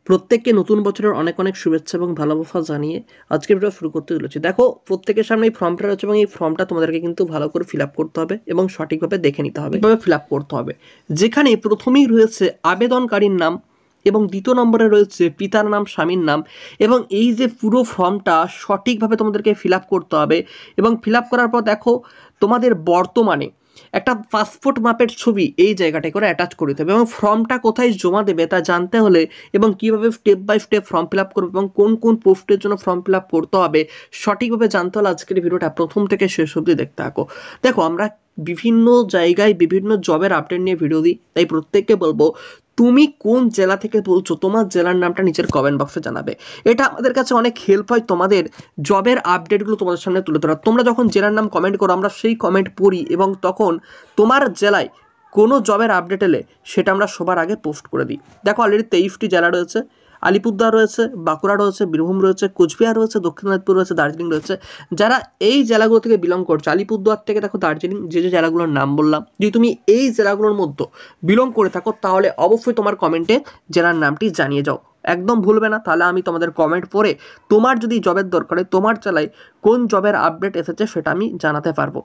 প্রত্যেককে নতুন বছরের অনেক অনেক শুভেচ্ছা এবং ভালোবাসা জানিয়ে আজকের ভিডিও শুরু করতে চলেছি। দেখো, প্রত্যেকের সামনে এই ফর্মটা রয়েছে এবং এই ফর্মটা তোমাদেরকে কিন্তু ভালো করে ফিল আপ করতে হবে এবং সঠিকভাবে দেখে নিতে হবে, কিভাবে ফিল আপ করতে হবে। যেখানে প্রথমেই রয়েছে আবেদনকারীর নাম এবং দ্বিতীয় নম্বরে রয়েছে পিতার নাম, স্বামীর নাম, এবং এই যে পুরো ফর্মটা সঠিকভাবে তোমাদেরকে ফিল আপ করতে হবে। এবং ফিল আপ করার পর দেখো, তোমাদের বর্তমানে একটা পাসপোর্ট মাপের ছবি এই জায়গাটায় করে অ্যাটাচ করে দিতে হবে এবং ফর্মটা কোথায় জমা দেবে তা জানতে হলে এবং কীভাবে step by step form fill up করবে এবং কোন কোন পোস্টের জন্য ফর্ম ফিল আপ করতে হবে সঠিকভাবে জানতে হলে আজকের ভিডিওটা প্রথম থেকে শেষ অবধি দেখতে থাকো। দেখো, আমরা বিভিন্ন জায়গায় বিভিন্ন জবের আপডেট নিয়ে ভিডিও দিই, তাই প্রত্যেককে বলবো তুমি কোন জেলা থেকে বলছো তোমার জেলার নামটা নিচের কমেন্ট বক্সে জানাবে। এটা আমাদের কাছে অনেক হেল্প হয় তোমাদের জবের আপডেটগুলো তোমাদের সামনে তুলে ধরা। তোমরা যখন জেলার নাম কমেন্ট করো আমরা সেই কমেন্ট পড়ি এবং তখন তোমার জেলায় কোনো জবের আপডেট এলে সেটা আমরা সবার আগে পোস্ট করে দিই। দেখো, অলরেডি 23টি জেলা রয়েছে, আলিপুরদুয়ার রয়েছে, বাঁকুড়া রয়েছে, বীরভূম রয়েছে, কোচবিহার রয়েছে, দক্ষিণ দিনাজপুর রয়েছে, দার্জিলিং রয়েছে। যারা এই জেলাগুলো থেকে বিলং করছে, আলিপুরদুয়ার থেকে দেখো দার্জিলিং, যে যে জেলাগুলোর নাম বললাম, যদি তুমি এই জেলাগুলোর মধ্যে বিলং করে থাকো তাহলে অবশ্যই তোমার কমেন্টে জেলার নামটি জানিয়ে যাও, একদম ভুলবে না। তাহলে আমি তোমাদের কমেন্ট পড়ে তোমার যদি জবের দরকারে তোমার জেলায় কোন জবের আপডেট এসেছে সেটা আমি জানাতে পারবো।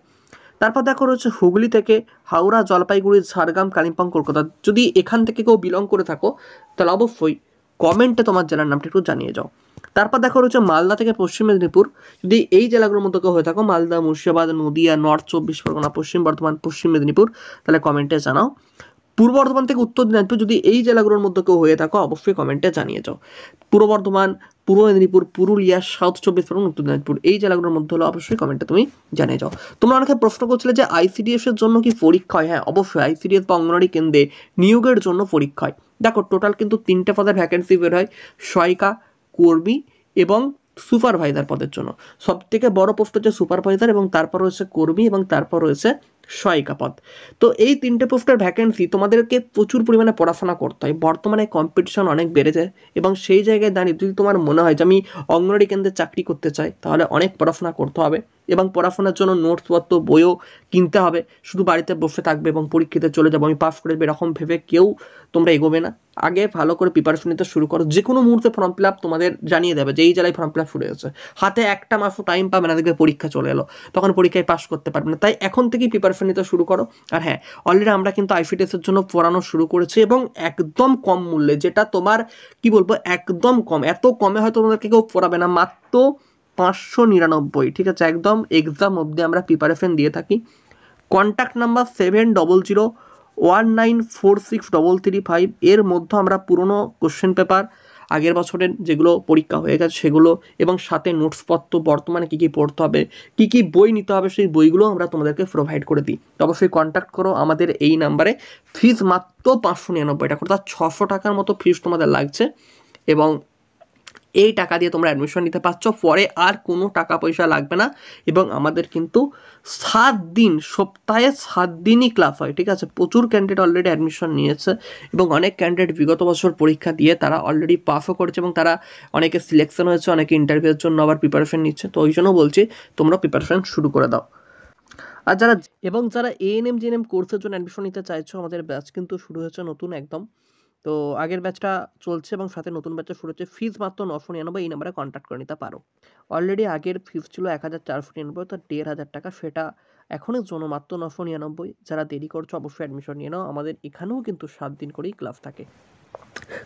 তারপর দেখো রয়েছে হুগলি থেকে হাওড়া, জলপাইগুড়ি, ঝাড়গ্রাম, কালিম্পং, কলকাতা। যদি এখান থেকে কেউ বিলং করে থাকো তাহলে অবশ্যই কমেন্টে তোমার জেলার নামটা একটু জানিয়ে যাও। তারপর দেখো রয়েছে মালদা থেকে পশ্চিম মেদিনীপুর। যদি এই জেলাগুলোর মধ্যে কেউ হয়ে থাকো, মালদা, মুর্শিদাবাদ, নদিয়া, নর্থ 24 পরগনা, পশ্চিম বর্ধমান, পশ্চিম মেদিনীপুর, তাহলে কমেন্টে জানাও। পূর্ব বর্ধমান থেকে উত্তর দিনাজপুর, যদি এই জেলাগুলোর মধ্যে কেউ হয়ে থাকো অবশ্যই কমেন্টে জানিয়ে যাও। পূর্ব বর্ধমান, পূর্ব মেদিনীপুর, পুরুলিয়া, সাউথ 24 পরগনা, উত্তর দিনাজপুর, এই জেলাগুলোর মধ্যে হলে অবশ্যই কমেন্টে তুমি জানিয়ে যাও। তোমরা অনেকে প্রশ্ন করছিলে যে আইসিডিএস এর জন্য কি পরীক্ষা হয়? হ্যাঁ, অবশ্যই আইসিডিএস বা অঙ্গনওয়াড়ি কেন্দ্রে নিয়োগের জন্য পরীক্ষা হয়। দেখো, টোটাল কিন্তু 3টে পদের ভ্যাকেন্সি বের হয়, সহায়িকা, কর্মী এবং সুপারভাইজার পদের জন্য। সব থেকে বড় পোস্ট হচ্ছে সুপারভাইজার, এবং তারপর রয়েছে কর্মী, এবং তারপর রয়েছে সহায়িকা পদ। তো এই 3টে পোস্টের ভ্যাকেন্সি তোমাদেরকে প্রচুর পরিমাণে পড়াশোনা করতে হয়। বর্তমানে কম্পিটিশন অনেক বেড়ে যায় এবং সেই জায়গায় দাঁড়িয়ে যদি তোমার মনে হয় যে আমি অঙ্গনওয়াড়ি কেন্দ্রে চাকরি করতে চাই তাহলে অনেক পড়াশোনা করতে হবে এবং পড়াশোনার জন্য নোটসপত্র, বইও কিনতে হবে। শুধু বাড়িতে বসে থাকবে এবং পরীক্ষাতে চলে যাবো, আমি পাস করে দেবো, এরকম ভেবে কেউ তোমরা এগোবে না। আগে ভালো করে প্রিপারেশন নিতে শুরু করো। যে কোনো মুহূর্তে ফর্ম ফিল আপ তোমাদের জানিয়ে দেবে যে এই জেলায় ফর্ম ফিল আপ শুরু হয়েছে। হাতে একটা মাসও টাইম পাবে না, দেখবে পরীক্ষা চলে এলো, তখন পরীক্ষায় পাস করতে পারবে না। তাই এখন থেকেই প্রিপারেশন নিতে শুরু করো। আর হ্যাঁ, অলরেডি আমরা কিন্তু আইসিডিএসের জন্য পড়ানো শুরু করেছি এবং একদম কম মূল্যে, যেটা তোমার কি বলবো একদম কম। এত কমে হয়তো তোমাদেরকে কেউ পড়াবে না, মাত্র 599। ঠিক আছে, একদম এক্সাম অবধি আমরা প্রিপারেশন দিয়ে থাকি। কন্ট্যাক্ট নাম্বার 7001946335, এর মধ্যে আমরা পুরনো কোশ্চেন পেপার, আগের বছরের যেগুলো পরীক্ষা হয়ে গেছে সেগুলো, এবং সাথে নোটসপত্র, বর্তমানে কী কী পড়তে হবে, কী কী বই নিতে হবে সেই বইগুলো আমরা তোমাদেরকে প্রোভাইড করে দিই। তো অবশ্যই কন্ট্যাক্ট করো আমাদের এই নাম্বারে। ফিস মাত্র 599 টাকা, অর্থাৎ 600 টাকার মতো ফিস তোমাদের লাগছে এবং এই টাকা দিয়ে তোমরা অ্যাডমিশন নিতে পারছো। পরে আর কোনো টাকা পয়সা লাগবে না এবং আমাদের কিন্তু 7 দিন, সপ্তাহে 7 দিনই ক্লাস হয়। ঠিক আছে, প্রচুর ক্যান্ডিডেট অলরেডি অ্যাডমিশন নিয়েছে এবং অনেক ক্যান্ডিডেট বিগত বছর পরীক্ষা দিয়ে তারা অলরেডি পাসও করেছে এবং তারা অনেকে সিলেকশন হয়েছে, অনেকে ইন্টারভিউর জন্য আবার প্রিপারেশন নিচ্ছে। তো ওই জন্য বলছি তোমরা প্রিপারেশন শুরু করে দাও। আর যারা এএনএম জিএনএম কোর্সের জন্য অ্যাডমিশন নিতে চাইছো, আমাদের ব্যাচ কিন্তু শুরু হয়েছে নতুন একদম। তো আগের ব্যাচটা চলছে এবং সাথে নতুন ব্যাচটা শুরু হচ্ছে। ফিস মাত্র 999, এই নাম্বারে কন্ট্যাক্ট করে নিতে পারো। অলরেডি আগের ফিস ছিল 1499, তো 1500 টাকা, সেটা এখনের জন্য মাত্র 999। যারা দেরি করছো অবশ্যই অ্যাডমিশন নিয়ে নাও। আমাদের এখানেও কিন্তু 7 দিন করেই ক্লাস থাকে।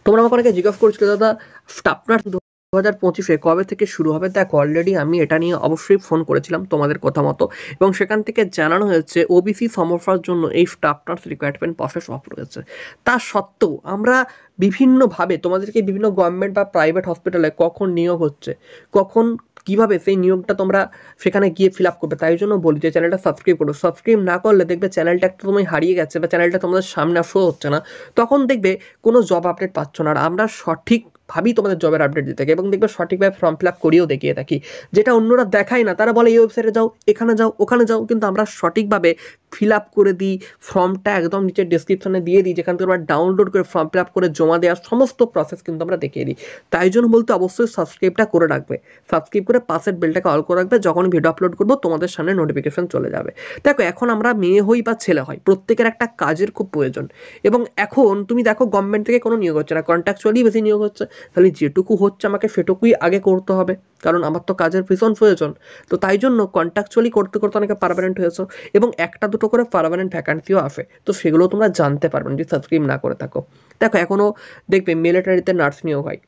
তোমরা আমাকে অনেকে জিজ্ঞাসা করছো দাদা স্টাফ নার্স 2025-এ কবে থেকে শুরু হবে? দেখো, অলরেডি আমি এটা নিয়ে অবশ্যই ফোন করেছিলাম তোমাদের কথা মতো এবং সেখান থেকে জানানো হয়েছে ওবিসি সমস্যার জন্য এই staff nurse recruitment process of রয়েছে। তা সত্ত্বেও আমরা বিভিন্নভাবে তোমাদেরকে বিভিন্ন গভর্নমেন্ট বা প্রাইভেট হসপিটালে কখন নিয়োগ হচ্ছে, কখন কীভাবে সেই নিয়োগটা তোমরা সেখানে গিয়ে ফিল আপ করবে, তাই জন্য বলি যে চ্যানেলটা সাবস্ক্রাইব করো। সাবস্ক্রাইব না করলে দেখবে চ্যানেলটা একটা তুমি হারিয়ে গেছে বা চ্যানেলটা তোমাদের সামনে শো হচ্ছে না, তখন দেখবে কোনো জব আপডেট পাচ্ছ না। আর আমরা সঠিকভাবেই তোমাদের জবের আপডেট দিতে থাকি এবং দেখবে সঠিকভাবে ফর্ম ফিল আপ করিয়েও দেখিয়ে থাকি, যেটা অন্যরা দেখায় না। তারা বলে এই ওয়েবসাইটে যাও, এখানে যাও, ওখানে যাও, কিন্তু আমরা সঠিকভাবে ফিল আপ করে দিই, ফর্মটা একদম নিচে ডেসক্রিপশনে দিয়ে দিই, যেখান থেকে আমরা ডাউনলোড করে ফর্ম ফিল আপ করে জমা দেওয়ার সমস্ত প্রসেস কিন্তু আমরা দেখিয়ে দিই। তাই জন্য বলতে অবশ্যই সাবস্ক্রাইবটা করে রাখবে, সাবস্ক্রাইব করে পাশের বেলটাকে অল করে রাখবে, যখন ভিডিও আপলোড করবো তোমাদের সামনে নোটিফিকেশন চলে যাবে। দেখো এখন আমরা মেয়ে হই বা ছেলে হয়, প্রত্যেকের একটা কাজের খুব প্রয়োজন, এবং এখন তুমি দেখো গভর্নমেন্ট থেকে কোনো নিয়োগ হচ্ছে না, কন্ট্রাকচুয়ালি বেশি নিয়োগ হচ্ছে, তাহলে যেটুকু হচ্ছে আমাকে সেটুকুই আগে করতে হবে, কারণ আমার তো কাজের ভীষণ প্রয়োজন। তো তাই জন্য কন্ট্রাকচুয়ালি করতে করতে অনেকে পার্মানেন্ট হয়েছে, এবং একটা দুটো করে পার্মানেন্ট ভ্যাকান্সিও আসে, তো সেগুলো তোমরা জানতে পারবে যদি সাবস্ক্রাইব না করে থাকো। দেখো এখনও দেখবে মিলিটারিতে নার্স নিয়োগ হয়,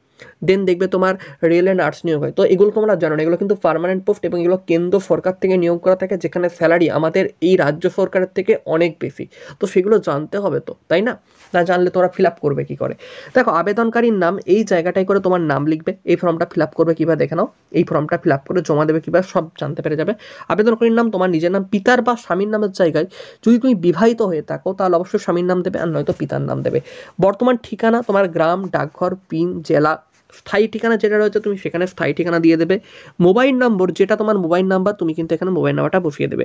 দেন দেখবে তোমার রেলে নার্স নিয়োগ হয়, তো এগুলো তোমরা জানো না, এগুলো কিন্তু পার্মানেন্ট পোস্ট, এবং এগুলো কেন্দ্র সরকার থেকে নিয়োগ করা থাকে, যেখানে স্যালারি আমাদের এই রাজ্য সরকারের থেকে অনেক বেশি, তো সেগুলো জানতে হবে তো, তাই না? না জানলে তোমরা ফিল আপ করবে কী করে? দেখো আবেদনকারীর নাম এই জায়গাটায় করে তোমার নাম লিখবে, এই ফর্মটা ফিল আপ করবে কীভাবে দেখে নাও, এই ফর্মটা ফিল আপ করে জমা দেবে কীভাবে সব জানতে পেরে যাবে। আবেদনকারীর নাম তোমার নিজের নাম, পিতার বা স্বামীর নামের জায়গায় যদি তুমি বিবাহিত হয়ে থাকো তাহলে অবশ্যই স্বামীর নাম দেবে, আর নয়তো পিতার নাম দেবে। বর্তমান ঠিকানা তোমার গ্রাম, ডাকঘর, পিন, জেলা, স্থায়ী ঠিকানা যেটা রয়েছে তুমি সেখানে স্থায়ী ঠিকানা দিয়ে দেবে। মোবাইল নম্বর যেটা তোমার মোবাইল নাম্বার, তুমি কিন্তু এখানে মোবাইল নাম্বারটা বসিয়ে দেবে।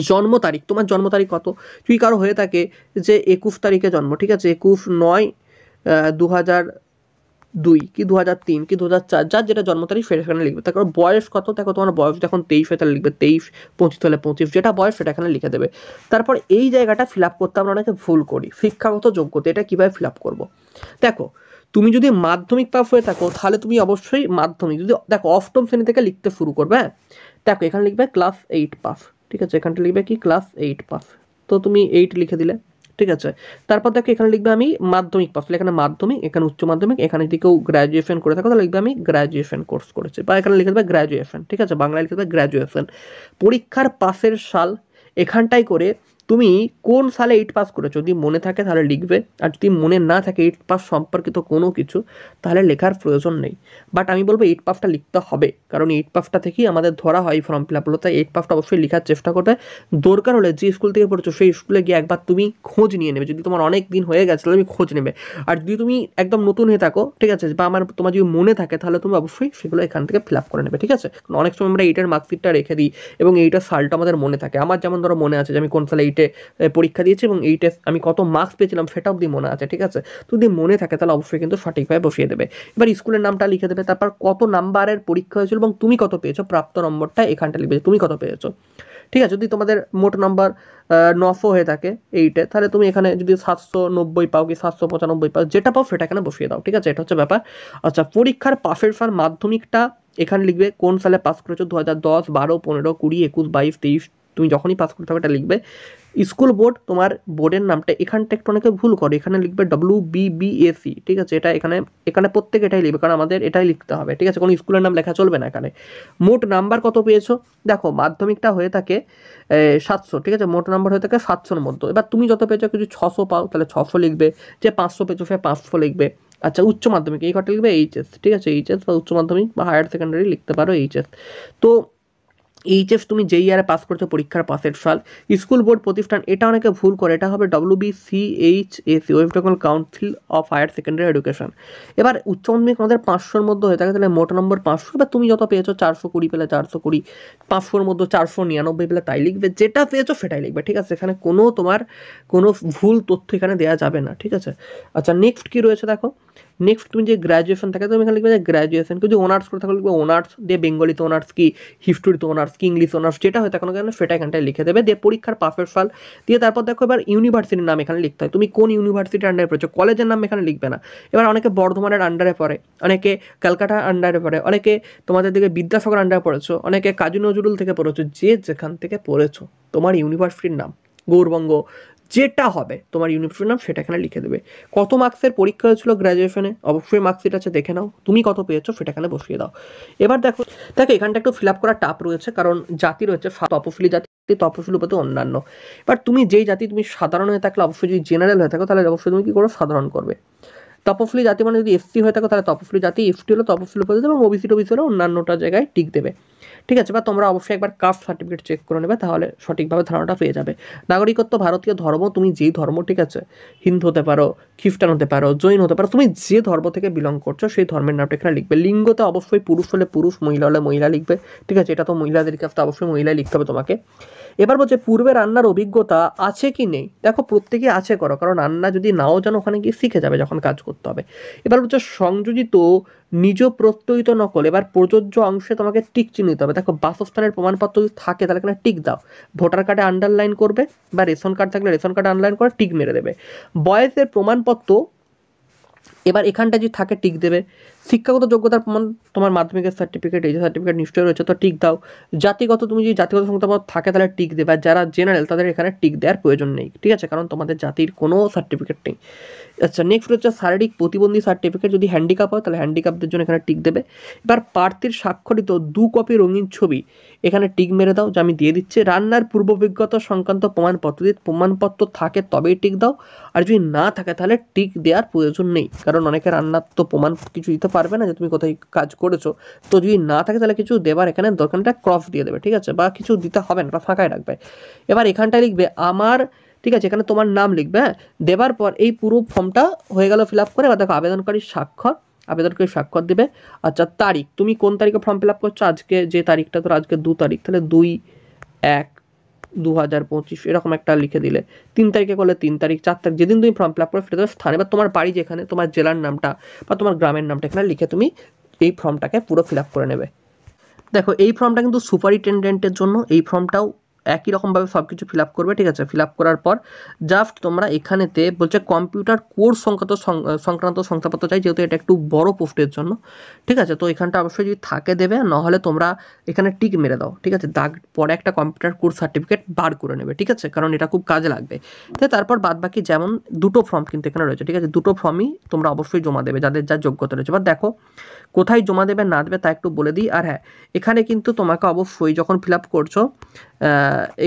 জন্ম তারিখ, তোমার জন্ম তারিখ কত, যদি কারো হয়ে থাকে যে 21 তারিখে জন্ম, ঠিক আছে, 21/9/2002 কি 2003 কি 2004, যার যেটা জন্ম তারিখ সেখানে লিখবে। তারপর বয়স কত, দেখো তোমার বয়স যখন 23 হয় তাহলে লিখবে 23, 25 হলে 25, যেটা বয়স সেটা এখানে লিখে দেবে। তারপর এই জায়গাটা ফিল আপ করতে আমরা অনেকে ভুল করি, শিক্ষাগত যোগ্যতা, এটা কীভাবে ফিল আপ করবো? দেখো তুমি যদি মাধ্যমিক পাস হয়ে থাকো তাহলে তুমি অবশ্যই মাধ্যমিক, যদি দেখো অষ্টম শ্রেণী থেকে লিখতে শুরু করবে, হ্যাঁ দেখো এখানে লিখবে ক্লাস 8 পাস, ঠিক আছে, এখানটা লিখবে কি ক্লাস 8 পাস, তো তুমি 8 লিখে দিলে, ঠিক আছে। তারপর দেখো এখানে লিখবে আমি মাধ্যমিক পাস, এখানে মাধ্যমিক, এখানে উচ্চ মাধ্যমিক, এখানে যদি কেউ গ্র্যাজুয়েশন করে থাকো তাহলে লিখবে আমি গ্র্যাজুয়েশন কোর্স করেছি, বা এখানে লিখে দেবে গ্র্যাজুয়েশন, ঠিক আছে, বাংলায় লিখে দেবে গ্র্যাজুয়েশন। পরীক্ষার পাসের সাল এখানটাই করে তুমি কোন সালে 8 পাস করেছো যদি মনে থাকে তাহলে লিখবে, আর যদি মনে না থাকে 8 পাস সম্পর্কিত কোনো কিছু তাহলে লেখার প্রয়োজন নেই। বাট আমি বলবো 8 পাসটা লিখতে হবে, কারণ 8 পাসটা থেকেই আমাদের ধরা হয় ফর্ম ফিল আপ হলো, তাই 8 পাসটা অবশ্যই লেখার চেষ্টা করবে। দরকার হলে যে স্কুল থেকে পড়েছো সেই স্কুলে গিয়ে একবার তুমি খোঁজ নিয়ে নেবে, যদি তোমার অনেক দিন হয়ে গেছে তাহলে তুমি খোঁজ নেবে, আর যদি তুমি একদম নতুন হয়ে থাকো, ঠিক আছে, বা তোমার যদি মনে থাকে তাহলে তুমি অবশ্যই সেগুলো এখান থেকে ফিল আপ করে নেবে, ঠিক আছে। অনেক সময় আমরা এইটার মার্কশিটটা রেখে দিই এবং এইটার সালটা আমাদের মনে থাকে, আমার যেমন ধরো মনে আছে যে আমি কোন সালে পরীক্ষা দিয়েছি এবং এই টেস্ট আমি কত মার্কস পেয়েছিলাম সেটা অবধি মনে আছে, ঠিক আছে। যদি মনে থাকে তাহলে অবশ্যই কিন্তু সঠিকভাবে বসিয়ে দেবে। এবার স্কুলের নামটা লিখে দেবে, তারপর কত নাম্বারের পরীক্ষা হয়েছিল এবং তুমি কত পেয়েছো, প্রাপ্ত নম্বরটা এখানটা লিখবে তুমি কত পেয়েছো, ঠিক আছে। যদি তোমাদের মোট নাম্বার 900 হয়ে থাকে এইটে, তাহলে তুমি এখানে যদি 790 পাও কি 795 পাও, যেটা পাও সেটা এখানে বসিয়ে দাও, ঠিক আছে, এটা হচ্ছে ব্যাপার। আচ্ছা পরীক্ষার পাশের সাল, মাধ্যমিকটা এখানে লিখবে কোন সালে পাস করেছো, 2010, 12, 15, 20, 21, 22, 23, তুমি যখনই পাস করতে হবে এটা লিখবে। স্কুল বোর্ড, তোমার বোর্ডের নামটা এখানটা একটু অনেকে ভুল করে, এখানে লিখবে WBBAC, ঠিক আছে, এটা এখানে প্রত্যেকে এটাই লিখবে, কারণ আমাদের এটাই লিখতে হবে, ঠিক আছে, কোনো স্কুলের নাম লেখা চলবে না এখানে। মোট নাম্বার কত পেয়েছো, দেখো মাধ্যমিকটা হয়ে থাকে 700, ঠিক আছে, মোট নাম্বার হয়ে থাকে 700-র মধ্যে। এবার তুমি যত পেয়েছো কিছু 600 পাও তাহলে 600 লিখবে, যে 500 পেয়েছো সে 500 লিখবে। আচ্ছা উচ্চ মাধ্যমিক এই ঘরটা লিখবে এইচএস, ঠিক আছে, এইচএস বা উচ্চ মাধ্যমিক বা হায়ার সেকেন্ডারি লিখতে পারো এইচএস। তো এইচএস তুমি যেই ইয়ারে পাস করছো পরীক্ষার পাসের সাল। স্কুল বোর্ড প্রতিষ্ঠান, এটা অনেকে ভুল করে, এটা হবে WBCHAC, West Bengal council of higher secondary education. এবার উচ্চ মাধ্যমিক আমাদের 500-র মধ্যে হয়ে থাকে, তাহলে মোট নম্বর 500, এবার তুমি যত পেয়েছো 420 পেলে 420, 500-র মধ্যে 499 পেলে তাই লিখবে, যেটা পেয়েছো সেটাই লিখবে, ঠিক আছে, এখানে কোনো ভুল তথ্য এখানে দেওয়া যাবে না, ঠিক আছে। আচ্ছা নেক্সট কি রয়েছে দেখো, নেক্সট তুমি যে গ্র্যাজুয়েশন থাকে তুমি এখানে লিখবে যে গ্র্যাজুয়েশন, যদি অনার্স করে থাকলে লিখবে অনার্স, দিয়ে বেঙ্গলিতে অনার্স কি, হিস্ট্রিতে অনার্স কি, ইংলিশ অনার্স, যেটা হয় তখন সেটা এখানটায় লিখে দেবে, দিয়ে পরীক্ষার পাসের সাল দিয়ে তারপর দেখো এবার ইউনিভার্সিটির নাম এখানে লিখতে হয়, তুমি কোন ইউনিভার্সিটির আন্ডারে পড়েছো, কলেজের নাম এখানে লিখবে না। এবার অনেকে বর্ধমানের আন্ডারে পড়ে, অনেকে ক্যালকাটা আন্ডারে পড়ে, অনেকে তোমাদের দিকে বিদ্যাসাগর আন্ডারে পড়েছো, অনেকে কাজী নজরুল থেকে পড়েছো, যে যেখান থেকে পড়েছো তোমার ইউনিভার্সিটির নাম, গৌরবঙ্গ যেটা হবে তোমার ইউনিভার্সিটির নাম সেটা এখানে লিখে দেবে। কত মার্কসের পরীক্ষা হয়েছিল গ্র্যাজুয়েশনে, অবশ্যই মার্কশিট আছে দেখে নাও, তুমি কত পেয়েছো সেটা এখানে বসিয়ে দাও। এবার দেখো এখানটা একটু ফিল আপ করা টাপ রয়েছে, কারণ জাতি রয়েছে তপশিলি জাতি, তপশিলি উপরে অন্যান্য। এবার তুমি যেই জাতি তুমি সাধারণ হয়ে থাকলে অবশ্যই, যদি জেনারেল হয়ে থাকো তাহলে অবশ্যই তুমি কী করো, সাধারণ করবে। তপশিলি জাতি মানে যদি এসসি হয়ে থাকো তাহলে তপশিলি জাতি, এসটি হলো তপশিলি উপজাতি, এবং ওবিসি টবিসি হলে অন্যান্যটা জায়গায় টিক দেবে, ঠিক আছে। বা তোমরা অবশ্যই একবার কাস্ট সার্টিফিকেট চেক করে নেবে, তাহলে সঠিকভাবে ধারণাটা পেয়ে যাবে। নাগরিকত্ব ভারতীয়, ধর্ম তুমি যেই ধর্ম, ঠিক আছে, হিন্দু হতে পারো, খ্রিস্টান হতে পারো, জৈন হতে পারো, তুমি যে ধর্ম থেকে বিলং করছো সেই ধর্মের নামটা এখানে লিখবে। লিঙ্গতে অবশ্যই পুরুষ হলে পুরুষ, মহিলা হলে মহিলা লিখবে, ঠিক আছে, এটা তো মহিলাদের কাছে অবশ্যই মহিলাই লিখতে হবে তোমাকে। এবার বলছে পূর্বে রান্নার অভিজ্ঞতা আছে কি নেই, দেখো প্রত্যেকেই আছে করো, কারণ রান্না যদি নাও জানো ওখানে গিয়ে শিখে যাবে যখন কাজ করতে হবে। এবার বলছে সংযোজিত নিজ প্রত্যয়িত নকল, এবার প্রযোজ্য অংশে তোমাকে টিক চিহ্ন দিতে হবে। দেখো বাসস্থানের প্রমাণপত্র যদি থাকে তাহলে এখানে টিক দাও, ভোটার কার্ডে আন্ডারলাইন করবে বা রেশন কার্ড থাকলে রেশন কার্ডে আন্ডারলাইন করে টিক মেরে দেবে। বয়সের প্রমাণপত্র এবার এখানটা যদি থাকে টিক দেবে। শিক্ষাগত যোগ্যতার প্রমাণ তোমার মাধ্যমিকের সার্টিফিকেট, এই যে সার্টিফিকেট নিশ্চয়ই রয়েছে তো টিক দাও। জাতিগত তুমি যদি জাতিগত শংসাপত্র থাকে তাহলে টিক দেবে, আর যারা জেনারেল তাদের এখানে টিক দেওয়ার প্রয়োজন নেই, ঠিক আছে, কারণ তোমাদের জাতির কোনো সার্টিফিকেট নেই। আচ্ছা নেক্সট হচ্ছে শারীরিক প্রতিবন্ধী সার্টিফিকেট, যদি হ্যান্ডিক্যাপ হয় তাহলে হ্যান্ডিক্যাপদের জন্য এখানে টিক দেবে। এবার প্রার্থীর স্বাক্ষরিত 2 কপি রঙিন ছবি এখানে টিক মেরে দাও, যে আমি দিয়ে দিচ্ছি। রান্নার পূর্ব অভিজ্ঞতা সংক্রান্ত প্রমাণপত্র, যদি প্রমাণপত্র থাকে তবেই টিক দাও, আর যদি না থাকে তাহলে টিক দেওয়ার প্রয়োজন নেই, কারণ অনেকে রান্নার তো প্রমাণ কিছু দিতে পারবে না যে তুমি কোথায় কাজ করেছো, তো যদি না থাকে তাহলে কিছু দেবার এখানে দরকারটা ক্রস দিয়ে দেবে, ঠিক আছে, বা কিছু দিতে হবে না বা ফাঁকায় রাখবে। এবার এখানটায় লিখবে আমার, ঠিক আছে, এখানে তোমার নাম লিখবে, হ্যাঁ, দেবার পর এই পুরো ফর্মটা হয়ে গেল ফিল আপ করে। এবার দেখো আবেদনকারীর স্বাক্ষর, আবেদনকারী স্বাক্ষর দেবে। আচ্ছা তারিখ, তুমি কোন তারিখে ফর্ম ফিল আপ করছো, আজকে যে তারিখটা, তো আজকে 2 তারিখ, তাহলে 2/1/2025 এরকম একটা লিখে দিলে। 3 তারিখে করলে 3 তারিখ, 4 তারিখ, যেদিন তুমি ফর্ম ফিল আপ করে ফেলে দেবে স্থানে, বা তোমার বাড়ি যেখানে, তোমার জেলার নামটা বা তোমার গ্রামের নামটা এখানে লিখে তুমি এই ফর্মটাকে পুরো ফিল আপ করে নেবে। দেখো এই ফর্মটা কিন্তু সুপারিনটেনডেন্টের জন্য, এই ফর্মটাও একই রকমভাবে সব কিছু ফিল আপ করবে, ঠিক আছে। ফিল আপ করার পর জাস্ট তোমরা এখানেতে বলছে কম্পিউটার কোর্স সংক্রান্ত শংসাপত্র চাই, যেহেতু এটা একটু বড় পোস্টের জন্য, ঠিক আছে, তো এখানটা অবশ্যই যদি থাকে দেবে, নাহলে তোমরা এখানে টিক মেরে দাও, ঠিক আছে, দাগ পরে একটা কম্পিউটার কোর্স সার্টিফিকেট বার করে নেবে, ঠিক আছে, কারণ এটা খুব কাজে লাগবে। তো তারপর বাদ বাকি যেমন 2টো ফর্ম কিন্তু এখানে রয়েছে, ঠিক আছে, 2টো ফর্মই তোমরা অবশ্যই জমা দেবে যাদের যা যোগ্যতা রয়েছে। এবার দেখো কোথায় জমা দেবে না দেবে তা একটু বলে দিই। আর হ্যাঁ, এখানে কিন্তু তোমাকে অবশ্যই যখন ফিল আপ করছো,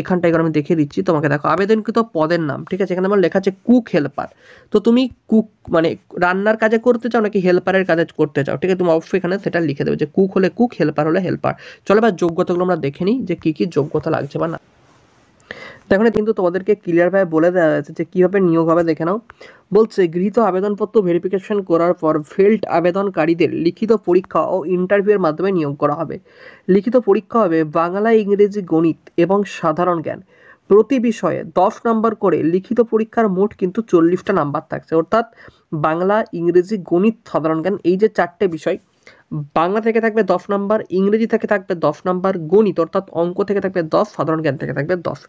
এখানটায় আমি দেখিয়ে দিচ্ছি তোমাকে, দেখো আবেদনকৃত পদের নাম, ঠিক আছে, এখানে আমার লেখা আছে কুক হেল্পার, তো তুমি কুক মানে রান্নার কাজে করতে চাও নাকি হেল্পারের কাজে করতে চাও, ঠিক আছে, তুমি অবশ্যই এখানে সেটা লিখে দেবে যে কুক হলে কুক, হেল্পার হলে হেল্পার। চলো এবার যোগ্যতাগুলো আমরা দেখে নিই যে কী কী যোগ্যতা লাগছে বা না। দেখো কিন্তু তোমাদেরকে ক্লিয়ারভাবে বলে দেওয়া হয়েছে যে কীভাবে নিয়োগ হবে, দেখে নাও। বলছে গৃহীত আবেদনপত্র ভেরিফিকেশন করার পর ফেল্ড আবেদনকারীদের লিখিত পরীক্ষা ও ইন্টারভিউয়ের মাধ্যমে নিয়োগ করা হবে। লিখিত পরীক্ষা হবে বাংলা, ইংরেজি, গণিত এবং সাধারণ জ্ঞান, প্রতি বিষয়ে 10 নম্বর করে। লিখিত পরীক্ষার মোট কিন্তু 40টা নাম্বার থাকছে, অর্থাৎ বাংলা, ইংরেজি, গণিত, সাধারণ জ্ঞান, এই যে 4টে বিষয়, বাংলা থেকে থাকবে 10 নম্বর, ইংরেজি থেকে থাকবে 10 নম্বর, গণিত অর্থাৎ অঙ্ক থেকে থাকবে 10, সাধারণ জ্ঞান থেকে থাকবে 10।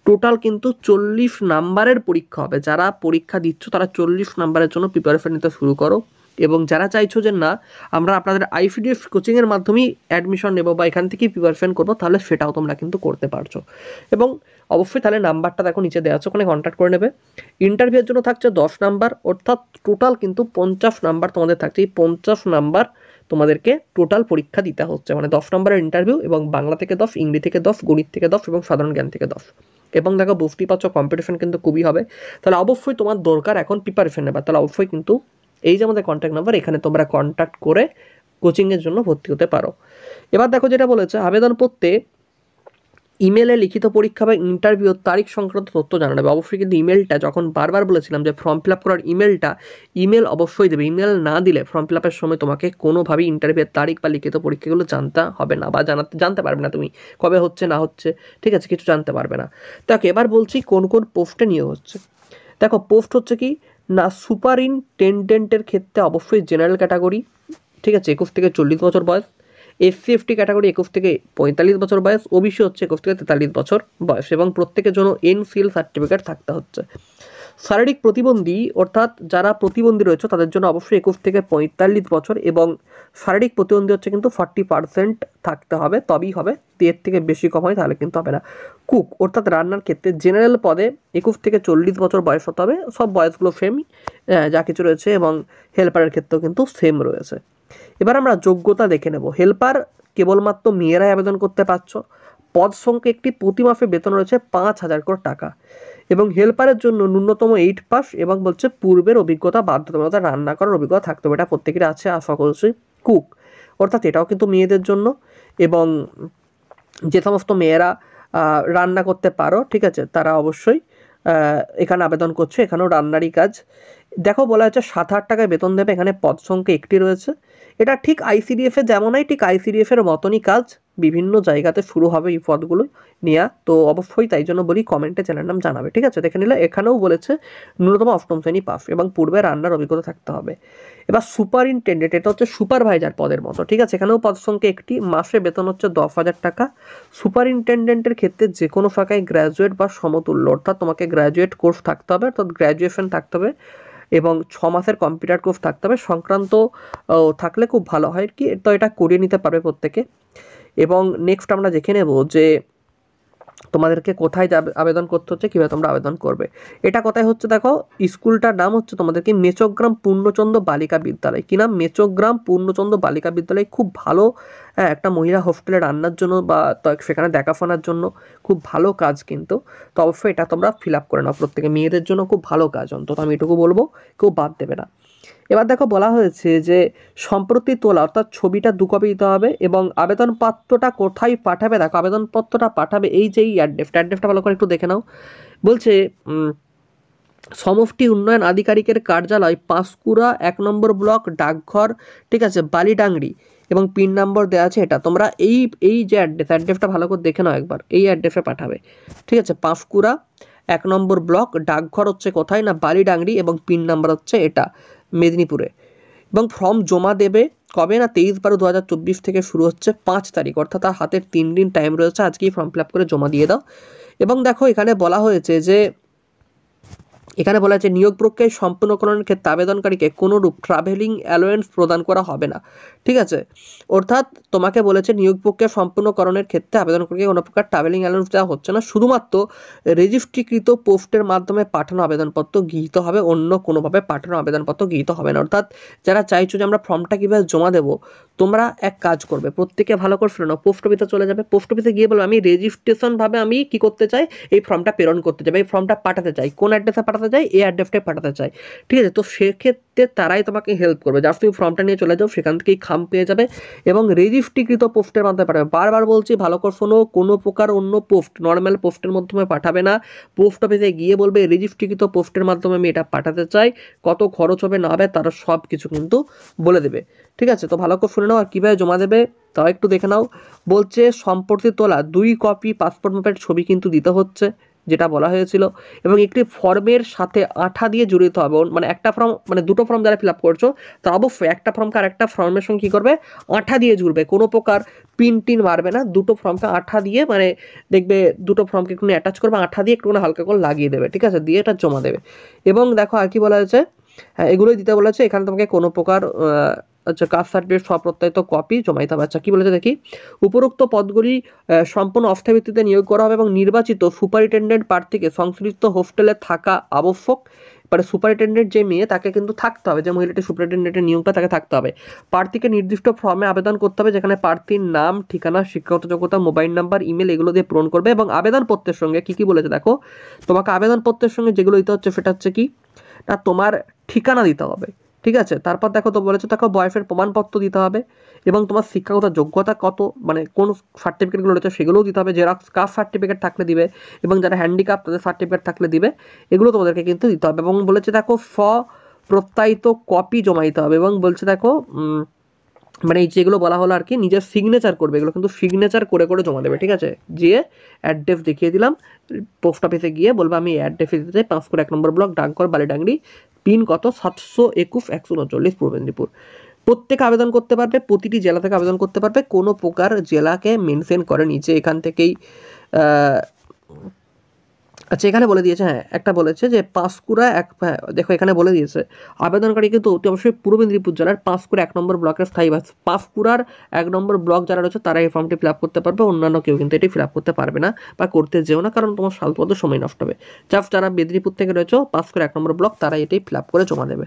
টোটাল কিন্তু 40 নাম্বারের পরীক্ষা হবে। যারা পরীক্ষা দিচ্ছ তারা 40 নাম্বারের জন্য প্রিপারেশন নিতে শুরু করো, এবং যারা চাইছো যে না আমরা আপনাদের আইসিডিএস কোচিংয়ের মাধ্যমেই অ্যাডমিশন নেবো বা এখান থেকেই প্রিপারেশন করবো, তাহলে সেটাও তোমরা কিন্তু করতে পারছো। এবং অবশ্যই তাহলে নাম্বারটা দেখো নিচে দেওয়া আছে, ওখানে কন্ট্যাক্ট করে নেবে। ইন্টারভিউয়ের জন্য থাকছে 10 নাম্বার, অর্থাৎ টোটাল কিন্তু 50 নাম্বার তোমাদের থাকছে। এই 50 নাম্বার তোমাদেরকে টোটাল পরীক্ষা দিতে হচ্ছে, মানে 10 নম্বরের ইন্টারভিউ, এবং বাংলা থেকে 10, ইংরেজি থেকে 10, গণিত থেকে 10 এবং সাধারণ জ্ঞান থেকে 10। এবং দেখো বুঝতেই পারছো কম্পিটিশন কিন্তু খুবই হবে, তাহলে অবশ্যই তোমার দরকার এখন প্রিপারেশন নেবার, তাহলে অবশ্যই কিন্তু এই যে আমাদের কন্ট্যাক্ট নাম্বার, এখানে তোমরা কন্ট্যাক্ট করে কোচিংয়ের জন্য ভর্তি হতে পারো। এবার দেখো যেটা বলেছে, আবেদনপত্রে ইমেলে লিখিত পরীক্ষা বা ইন্টারভিউর তারিখ সংক্রান্ত তথ্য জানাবে। অবশ্যই কিন্তু ইমেলটা, যখন বারবার বলেছিলাম যে ফর্ম ফিল আপ করার ইমেল অবশ্যই দেবে। ইমেল না দিলে ফর্ম ফিল আপের সময় তোমাকে কোনোভাবেই ইন্টারভিউয়ের তারিখ বা লিখিত পরীক্ষাগুলো জানতে হবে না, বা জানতে পারবে না তুমি কবে হচ্ছে না হচ্ছে, ঠিক আছে, কিছু জানতে পারবে না। দেখো এবার বলছি কোন কোন পোস্টে নিয়োগ হচ্ছে। দেখো পোস্ট হচ্ছে কি না, সুপারিনটেন্ডেন্টের ক্ষেত্রে অবশ্যই জেনারেল ক্যাটাগরি, ঠিক আছে, 21 থেকে 40 বছর বয়স। এসসি এসটি ক্যাটাগরি 21 থেকে 45 বছর বয়স। ওবিসি হচ্ছে 21 থেকে 43 বছর বয়স, এবং প্রত্যেকের জন্য এনসিএল সার্টিফিকেট থাকতে হচ্ছে। শারীরিক প্রতিবন্ধী অর্থাৎ যারা প্রতিবন্ধী রয়েছে তাদের জন্য অবশ্যই 21 থেকে 45 বছর, এবং শারীরিক প্রতিবন্ধী হচ্ছে কিন্তু 40% থাকতে হবে, তবেই হবে। এর থেকে বেশি কম হয় তাহলে কিন্তু হবে না। কুক অর্থাৎ রান্নার ক্ষেত্রে জেনারেল পদে 21 থেকে 40 বছর বয়স হতে হবে, সব বয়সগুলো সেমই যা কিছু রয়েছে, এবং হেল্পারের ক্ষেত্রেও কিন্তু সেম রয়েছে। এবার আমরা যোগ্যতা দেখে নেব। হেল্পার কেবলমাত্র মেয়েরাই আবেদন করতে পারছো। পদ সংখ্যা একটি, প্রতি মাসে বেতন রয়েছে 5,000 করে টাকা, এবং হেল্পারের জন্য ন্যূনতম 8 পাস, এবং বলছে পূর্বের অভিজ্ঞতা বাধ্যতামূলক রান্না করার অভিজ্ঞতা থাকতে হবে, এটা প্রত্যেকেরই আছে আশা করছি। কুক অর্থাৎ এটাও কিন্তু মেয়েদের জন্য, এবং যে সমস্ত মেয়েরা রান্না করতে পারো, ঠিক আছে, তারা অবশ্যই এখানে আবেদন করছে। এখানেও রান্নারই কাজ। দেখো বলা হচ্ছে 7,000 টাকায় বেতন দেবে, এখানে পদ সংখ্যা একটি রয়েছে। এটা ঠিক আইসিডিএফ এর যেমন হয় ঠিক আইসিডিএফ এর মতনই কাজ, বিভিন্ন জায়গাতে শুরু হবে এই পদগুলো নেওয়া। তো অবশ্যই তাই জন্য বলি কমেন্টে চ্যানেল নাম জানাবে, ঠিক আছে। দেখে নিলে এখানেও বলেছে ন্যূনতম অষ্টম শ্রেণী পাস এবং পূর্বে রান্নার অভিজ্ঞতা থাকতে হবে। এবার সুপারিনটেন্ডেন্ট, এটা হচ্ছে সুপারভাইজার পদের মতো, ঠিক আছে। এখানেও পদ সংখ্যা একটি, মাসে বেতন হচ্ছে 10,000 টাকা। সুপারিনটেন্ডেন্টের ক্ষেত্রে যে কোনো শাখায় গ্র্যাজুয়েট বা সমতুল্য, অর্থাৎ তোমাকে গ্র্যাজুয়েট কোর্স থাকতে হবে, অর্থাৎ গ্র্যাজুয়েশন থাকতে হবে এবং 6 মাসের কম্পিউটার কোর্স থাকতে হবে সংক্রান্ত থাকলে খুব ভালো হয় কি। তো এটা করিয়ে নিতে পারবে প্রত্যেকে। এবং নেক্সট আমরা দেখে নেব যে তোমাদেরকে কোথায় আবেদন করতে হচ্ছে, কীভাবে তোমরা আবেদন করবে। এটা কোথায় হচ্ছে দেখো, স্কুলটার নাম হচ্ছে তোমাদেরকে মেচগ্রাম পূর্ণচন্দ্র বালিকা বিদ্যালয়। কী নাম? মেচগ্রাম পূর্ণচন্দ্র বালিকা বিদ্যালয়। খুব ভালো একটা মহিলা হোস্টেলে রান্নার জন্য বা সেখানে দেখাশোনার জন্য খুব ভালো কাজ কিন্তু। তো অবশ্যই এটা তোমরা ফিল আপ করে নাও, প্রত্যেকে মেয়েদের জন্য খুব ভালো কাজ, অন্তত আমি এটুকু বলবো, কেউ বাদ দেবে না। এবার দেখো বলা হয়েছে যে সম্প্রতি তোলা, অর্থাৎ ছবিটা 2 কপি দিতে হবে এবং আবেদনপত্রটা কোথায় পাঠাবে। দেখো আবেদনপত্রটা পাঠাবে এই যে এই অ্যাড্রেসটা ভালো করে একটু দেখে নাও। বলছে সমষ্টি উন্নয়ন আধিকারিকের কার্যালয়, পাঁশকুড়া 1 নম্বর ব্লক, ডাকঘর, ঠিক আছে, বালিডাংরি, এবং পিন নাম্বার দেওয়া আছে। এটা তোমরা এই যে অ্যাড্রেসটা ভালো করে দেখে নাও একবার, এই অ্যাড্রেসে পাঠাবে, ঠিক আছে। পাঁশকুড়া 1 নম্বর ব্লক, ডাকঘর হচ্ছে কোথায় না বালিডাংরি, এবং পিন নাম্বার হচ্ছে এটা মেদিনীপুরে। এবং ফর্ম জমা দেবে কবে না 23/12/2024 থেকে শুরু হচ্ছে 5 তারিখ, অর্থাৎ তার হাতে 3 দিন টাইম রয়েছে, আজকেই ফর্ম ফিল আপ করে জমা দিয়ে দাও। এবং দেখো এখানে বলা হয়েছে যে নিয়োগ প্রক্রিয়া সম্পূর্ণকরণের ক্ষেত্রে আবেদনকারীকে কোনোরূপ ট্রাভেলিং অ্যালোয়েন্স প্রদান করা হবে না, ঠিক আছে। অর্থাৎ তোমাকে বলেছে নিয়োগ প্রক্রিয়া সম্পূর্ণকরণের ক্ষেত্রে আবেদনকারীকে কোনো প্রকার ট্রাভেলিং অ্যালোয়েন্স দেওয়া হচ্ছে না, শুধুমাত্র রেজিস্ট্রিকৃত পোস্টের মাধ্যমে পাঠানো আবেদনপত্র গৃহীত হবে, অন্য কোনোভাবে পাঠানো আবেদনপত্র গৃহীত হবে না। অর্থাৎ যারা চাইছো যে আমরা ফর্মটা কীভাবে জমা দেবো, তোমরা এক কাজ করবে, প্রত্যেকে ভালো করে শুনে নাও, পোস্ট অফিসে চলে যাবে, পোস্ট অফিসে গিয়ে বলবে আমি রেজিস্ট্রেশনভাবে আমি কী করতে চাই, এই ফর্মটা প্রেরণ করতে চাই, এই ফর্মটা পাঠাতে চাই, কোন অ্যাড্রেসে পাঠাতে চাই, এই অ্যাড্রেসটাই পাঠাতে চাই, ঠিক আছে। তো সেক্ষেত্রে তারাই তোমাকে হেল্প করবে, জাস্ট তুমি ফর্মটা নিয়ে চলে যাও, সেখান থেকেই খাম পেয়ে যাবে এবং রেজিস্ট্রিকৃত পোস্টের মাধ্যমে পাঠাবে। বারবার বলছি ভালো করে শোনো, কোনো প্রকার অন্য পোস্ট নর্মাল পোস্টের মাধ্যমে পাঠাবে না, পোস্ট অফিসে গিয়ে বলবে রেজিস্ট্রিকৃত পোস্টের মাধ্যমে আমি এটা পাঠাতে চাই, কত খরচ হবে না হবে তারা সব কিছু কিন্তু বলে দেবে, ঠিক আছে। তো ভালো করে শুনে নাও। আর কীভাবে জমা দেবে তাও একটু দেখে নাও। বলছে সম্প্রতি তোলা 2 কপি পাসপোর্ট মাপের ছবি কিন্তু দিতে হচ্ছে, যেটা বলা হয়েছিল, এবং একটি ফর্মের সাথে আঠা দিয়ে জড়িত হবে। মানে একটা ফর্ম, মানে দুটো ফর্ম যারা ফিল আপ করছো তারা অবশ্যই একটা ফর্মকে আর একটা ফর্মের সঙ্গে কী করবে, আঠা দিয়ে জুড়বে, কোনো প্রকার পিন টিন মারবে না, দুটো ফর্মকে আঠা দিয়ে, মানে দেখবে দুটো ফর্মকে একটু অ্যাটাচ করবে, আঠা দিয়ে একটু হালকা করে লাগিয়ে দেবে, ঠিক আছে, দিয়ে এটা জমা দেবে। এবং দেখো আর কি বলা হয়েছে, হ্যাঁ এগুলোই দিতে বলেছে। এখানে তোমাকে কোনো প্রকার আচ্ছা কাস্ট সার্টিফিকেট স্বপ্রত্যায়িত কপি জমা দিতে হবে। আচ্ছা কী বলেছে দেখি, উপরোক্ত পদগুলি সম্পূর্ণ অস্থায়ী ভিত্তিতে নিয়োগ করা হবে এবং নির্বাচিত সুপারিনটেন্ডেন্ট প্রার্থীকে সংশ্লিষ্ট হোস্টেলে থাকা আবশ্যক। এবারে সুপারিনটেন্ডেন্ট যে মেয়ে তাকে কিন্তু থাকতে হবে, যে মহিলাটি সুপারিনটেন্ডেন্টের নিয়োগটা তাকে থাকতে হবে। প্রার্থীকে নির্দিষ্ট ফর্মে আবেদন করতে হবে, যেখানে প্রার্থীর নাম, ঠিকানা, শিক্ষাগত যোগ্যতা, মোবাইল নাম্বার, ইমেল এগুলো দিয়ে পূরণ করবে। এবং আবেদনপত্রের সঙ্গে কী কী বলেছে দেখো, তোমাকে আবেদনপত্রের সঙ্গে যেগুলো দিতে হচ্ছে সেটা হচ্ছে কি না, তোমার ঠিকানা দিতে হবে, ঠিক আছে। তারপর দেখো তো বলেছে দেখো বয়সের প্রমাণপত্র দিতে হবে এবং তোমার শিক্ষাগত যোগ্যতা কত, মানে কোন সার্টিফিকেটগুলো রয়েছে সেগুলোও দিতে হবে, জেরক্স কাস্ট সার্টিফিকেট থাকলে দিবে এবং যারা হ্যান্ডিক্যাপ তাদের সার্টিফিকেট থাকলে দিবে, এগুলো তোমাদেরকে কিন্তু দিতে হবে। এবং বলেছে দেখো প্রত্যায়িত কপি জমা দিতে হবে। এবং বলছে দেখো মানে এই যেগুলো বলা হলো আর কি, নিজের সিগনেচার করবে, এগুলো কিন্তু সিগনেচার করে করে জমা দেবে, ঠিক আছে। গিয়ে অ্যাড্রেস দেখিয়ে দিলাম, পোস্ট অফিসে গিয়ে বলবো আমি অ্যাড্রেসে দিতে চাই, পাঁশকুড়া 1 নম্বর ব্লক, ডাকঘর, বালিডাংরি, পিন কত 721-139 পূর্ব মেদিনীপুর। প্রত্যেকে আবেদন করতে পারবে, প্রতিটি জেলা থেকে আবেদন করতে পারবে, কোনো প্রকার জেলাকে মেনশন করেনি যে এখান থেকেই আচ্ছা এখানে বলে দিয়েছে, হ্যাঁ একটা বলেছে যে পাঁশকুড়া দেখো এখানে বলে দিয়েছে আবেদনকারী কিন্তু অতি অবশ্যই পূর্ব মেদিনীপুর জেলার পাঁশকুড়া 1 নম্বর ব্লকের স্থায়ী পাঁশকুড়ার 1 নম্বর ব্লক যারা রয়েছে তারা এই ফর্মটি ফিল আপ করতে পারবে, অন্যান্য কেউ কিন্তু এটি ফিল আপ করতে পারবে না বা করতে যেও না, কারণ তোমার সালপত্র সময় নষ্ট হবে। যারা মেদিনীপুর থেকে রয়েছে পাঁশকুড়া 1 নম্বর ব্লক তারা এটি ফিল আপ করে জমা দেবে।